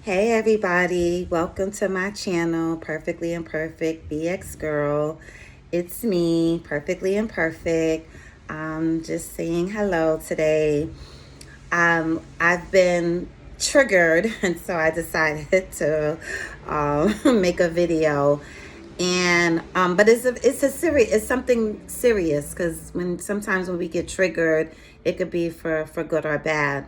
Hey everybody, welcome to my channel, Perfectly Imperfect BX Girl. It's me, Perfectly Imperfect. Just saying hello today. I've been triggered, and so I decided to make a video. And but it's something serious because sometimes when we get triggered, it could be for good or bad.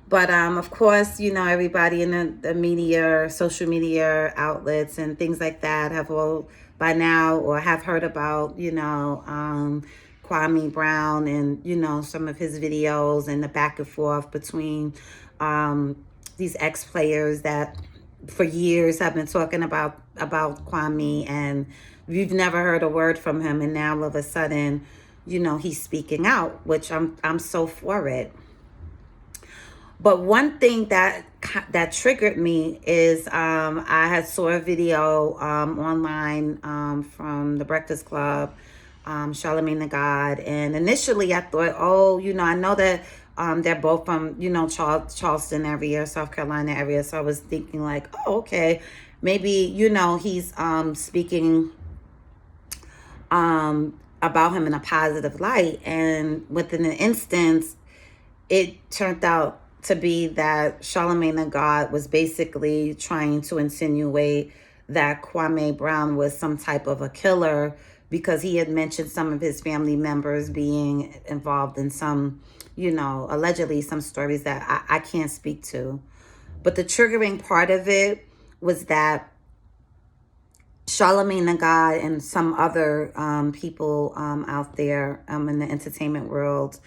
But of course, everybody in the media, social media outlets, and things like that have all by now or have heard about, Kwame Brown and, some of his videos and the back and forth between these ex players that for years have been talking about Kwame, and we've never heard a word from him. And now all of a sudden, he's speaking out, which I'm so for it. But one thing that triggered me is I had saw a video online from the Breakfast Club, Charlemagne the God, and initially I thought, oh, I know that they're both from Charleston area, South Carolina area, so I was thinking like, oh, okay, maybe he's speaking about him in a positive light, and within an instance it turned out to be that Charlemagne the God was basically trying to insinuate that Kwame Brown was some type of a killer because he had mentioned some of his family members being involved in some, allegedly some stories that I can't speak to. But the triggering part of it was that Charlemagne the God and some other people out there in the entertainment world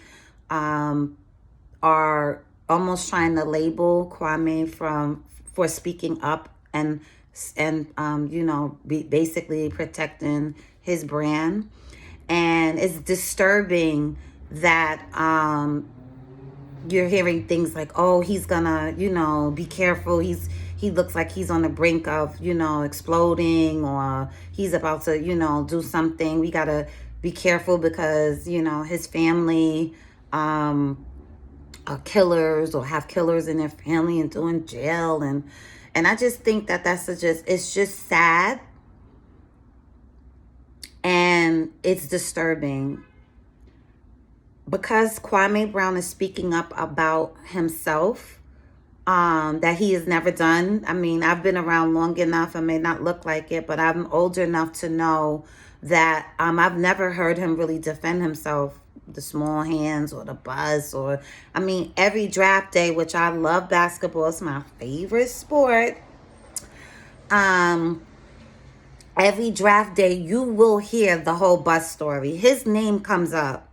are almost trying to label Kwame for speaking up and basically protecting his brand. And it's disturbing that you're hearing things like, oh, he's gonna be careful, he looks like he's on the brink of exploding, or he's about to do something. We gotta be careful because his family are killers or have killers in their family and doing jail. And I just think that it's just sad, and it's disturbing because Kwame Brown is speaking up about himself, that he has never done. I mean, I've been around long enough, I may not look like it, but I'm old enough to know that I've never heard him really defend himself, the small hands or the buzz, or I mean, every draft day, which I love basketball, it's my favorite sport. um every draft day you will hear the whole buzz story. His name comes up.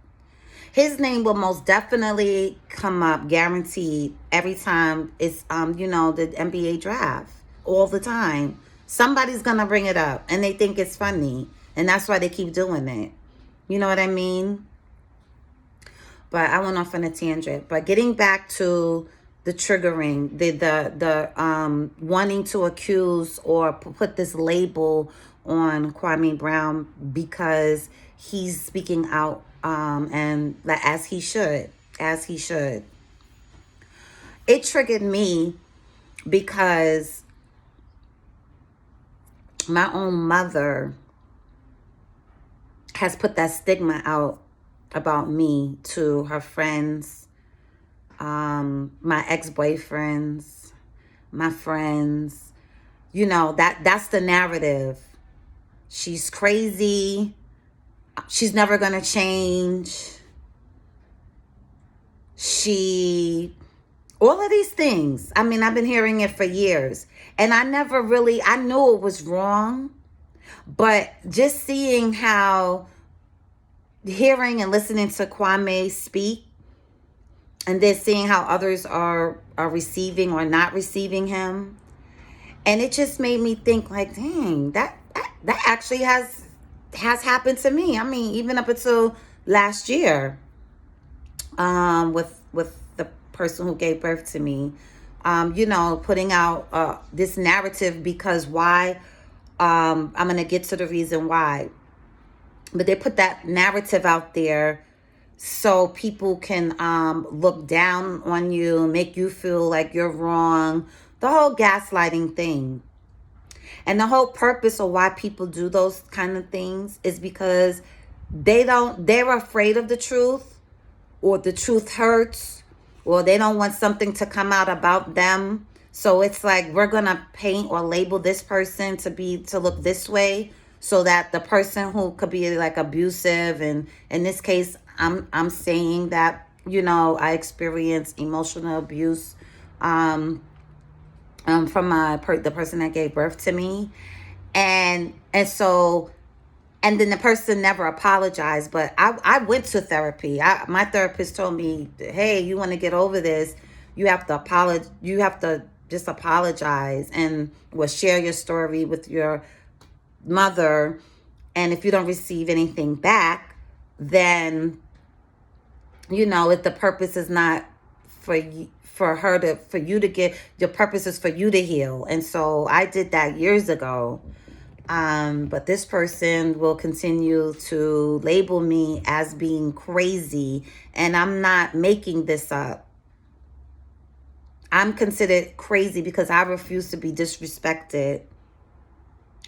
His name will most definitely come up, guaranteed, every time it's the NBA draft. All the time somebody's gonna bring it up, and they think it's funny, and that's why they keep doing it. You know what I mean? But I went off on a tangent. But getting back to the triggering, the wanting to accuse or put this label on Kwame Brown because he's speaking out, and as he should. It triggered me because my own mother has put that stigma out about me to her friends, my ex-boyfriends, my friends. That's the narrative. She's crazy. She's never gonna change. All of these things. I mean, I've been hearing it for years, and I knew it was wrong, but just hearing and listening to Kwame speak, and then seeing how others are receiving or not receiving him, and it just made me think like, dang, that actually has happened to me. I mean, even up until last year, with the person who gave birth to me, putting out this narrative, because why? I'm gonna get to the reason why. But they put that narrative out there so people can look down on you, make you feel like you're wrong. The whole gaslighting thing. And the whole purpose of why people do those kind of things is because they're afraid of the truth, or the truth hurts, or they don't want something to come out about them. So it's like, we're going to paint or label this person to look this way, so that the person who could be like abusive, and in this case, I'm saying that, I experienced emotional abuse from the person that gave birth to me. And then the person never apologized. But I went to therapy. My therapist told me, hey, you want to get over this, you have to apologize. You have to just apologize, and share your story with your mother. And if you don't receive anything back, then, if the purpose is not for you, for you to get, your purpose is for you to heal. And so I did that years ago. But this person will continue to label me as being crazy, and I'm not making this up. I'm considered crazy because I refuse to be disrespected.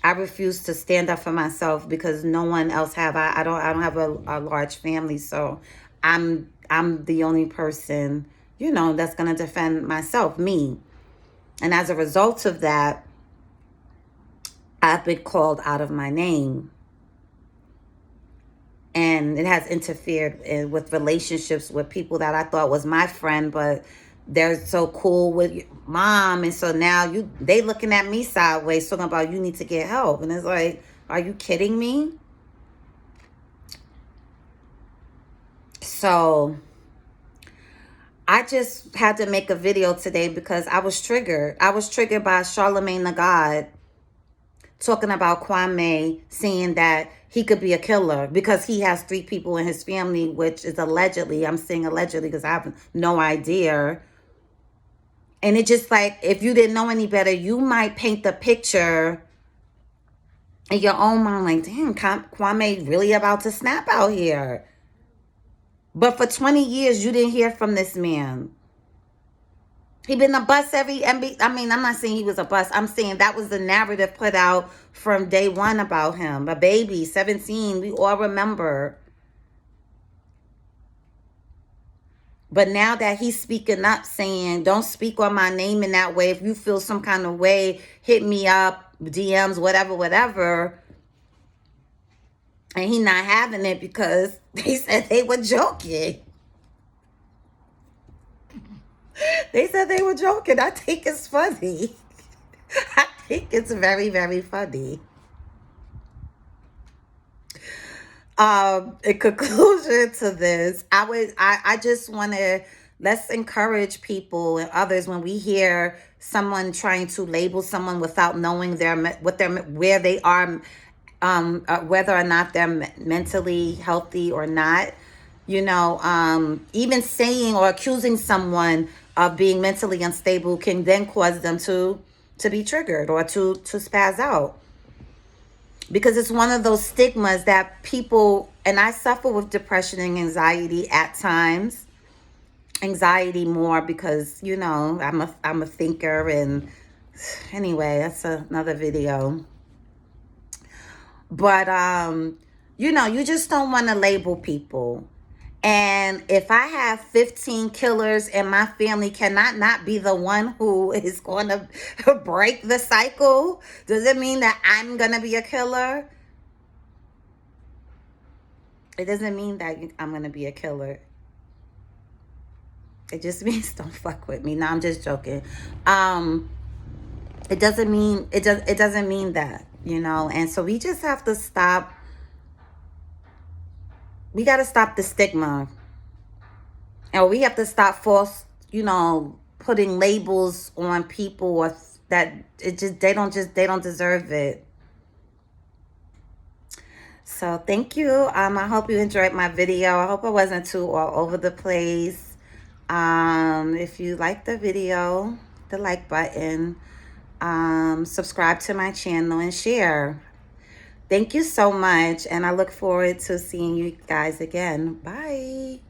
I refuse to stand up for myself because no one else have. I don't have a large family, so I'm the only person, that's gonna defend myself, me. And as a result of that, I've been called out of my name. And it has interfered with relationships with people that I thought was my friend, but they're so cool with mom. And so now they looking at me sideways, talking about, you need to get help. And it's like, are you kidding me? So I just had to make a video today because I was triggered. I was triggered by Charlemagne the God talking about Kwame, saying that he could be a killer because he has 3 people in his family, which is allegedly, I'm saying allegedly because I have no idea. And it just like, if you didn't know any better, you might paint the picture in your own mind like, damn, Kwame really about to snap out here. But for 20 years, you didn't hear from this man. He been a bust I'm not saying he was a bust. I'm saying that was the narrative put out from day one about him. A baby, 17, we all remember. But now that he's speaking up, saying, don't speak on my name in that way. If you feel some kind of way, hit me up, DMs, whatever. And he not having it because they said they were joking. They said they were joking. I think it's funny. I think it's very, very funny. In conclusion to this, I just want to, let's encourage people and others when we hear someone trying to label someone without knowing where they are, whether or not they're mentally healthy or not. Even saying or accusing someone of being mentally unstable can then cause them to be triggered or to spaz out. Because it's one of those stigmas that people, and I suffer with depression and anxiety at times. Anxiety more because, I'm a thinker, and anyway, that's another video. But you just don't want to label people. And if I have 15 killers and my family, cannot not be the one who is going to break the cycle? Does it mean that I'm going to be a killer? It doesn't mean that I'm going to be a killer. It just means don't fuck with me. No, I'm just joking. It doesn't mean that, and so we just have to stop. We got to stop the stigma. And we have to stop putting labels on people or that they don't deserve it. So thank you. I hope you enjoyed my video. I hope I wasn't too all over the place. If you like the video, the like button, subscribe to my channel and share. Thank you so much. And I look forward to seeing you guys again. Bye.